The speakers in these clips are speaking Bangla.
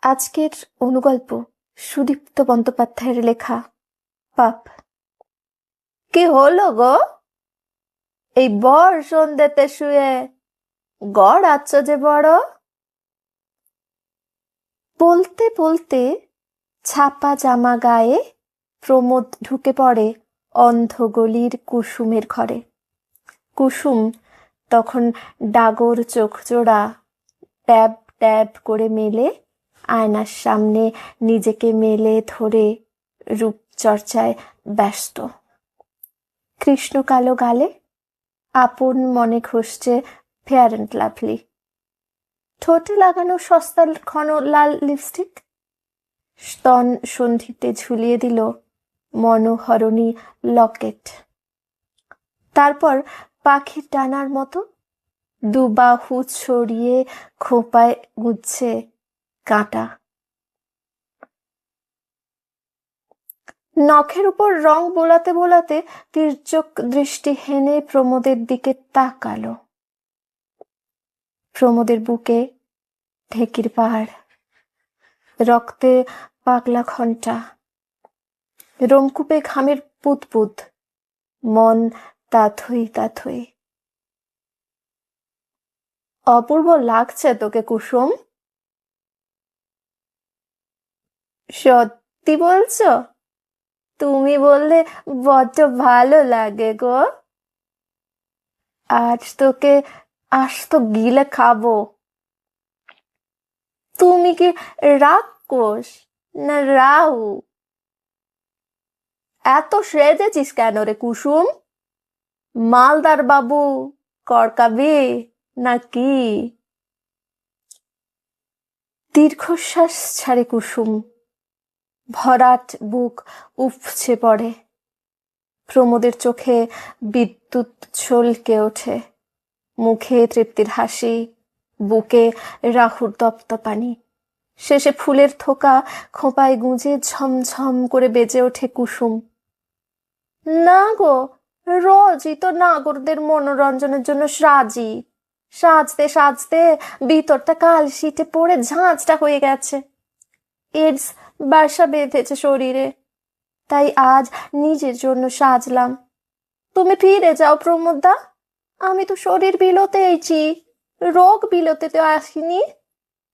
আজকের অনুগল্প সুদীপ্ত বন্দ্যোপাধ্যায়ের লেখা পাপ। কি হলো গো, এই বর সন্ধ্যেতে শুয়ে গড়াচ্ছ যে বড়? বলতে বলতে ছাপা জামা গায়ে প্রমোদ ঢুকে পড়ে অন্ধগলির কুসুমের ঘরে। কুসুম তখন ডাগর চোখ জোড়া ট্যাব ট্যাব করে মেলে আয়নার সামনে নিজেকে মেলে ধরে রূপচর্চায় ব্যস্ত। কৃষ্ণ কালো গালে আপন মনে ঘষছে ফেয়ার অ্যান্ড লাভলি। ঠোঁটে লাগানো সস্তা ঘন লাল লিপস্টিক। স্তন সন্ধিতে ঝুলিয়ে দিল মনোহরণী লকেট। তারপর পাখির ডানার মতো দুবাহু ছড়িয়ে খোঁপায় গুচ্ছে কাঁটা। নখের উপর রং বোলাতে বোলাতে তির্যক দৃষ্টি হেনে প্রমোদের দিকে তাকালো। প্রমোদের বুকে ঢেকির পাহাড়, রক্তে পাগলা ঘন্টা, রোমকূপে ঘামের পুতপুত, মন তাথই তাথই। অপূর্ব লাগছে তোকে কুসুম। সত্যি বলছো? তুমি বললে বড্ড ভালো লাগে গো। আজ তোকে আস্ত গিলে খাবো। তুমি কি রাক্ষস না রাহু? এত সেজেছিস কেন রে কুসুম? মালদার বাবু কড়কাবি নাকি? দীর্ঘশ্বাস ছাড়ে কুসুম। ভরাট বুক উপচে পড়ে। প্রমোদের চোখে বিদ্যুৎ ছলকে ওঠে। মুখে তৃপ্তির হাসি, বুকে রাহুর দপদপানি। শেষে ফুলের থোকা খোঁপায় গুঁজে ঝমঝম করে বেজে ওঠে কুসুম। না গো, রোজই তো নাগরদের মনোরঞ্জনের জন্য সাজি। সাজতে সাজতে ভিতরটা কালশিটে পড়ে ঝাঁঝটা হয়ে গেছে। এডস বাসা বেঁধেছে শরীরে। তাই আজ নিজের জন্য সাজলাম। তুমি ফিরে যাও প্রমোদদা। আমি তো শরীর বিলোতে এইছি, রোগ বিলোতে তো আসিনি।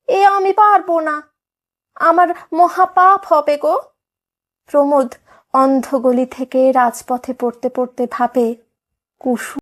এ আমি পারবো না, আমার মহাপাপ হবে গো। প্রমোদ অন্ধগলি থেকে রাজপথে পড়তে পড়তে ভাবে কুসুম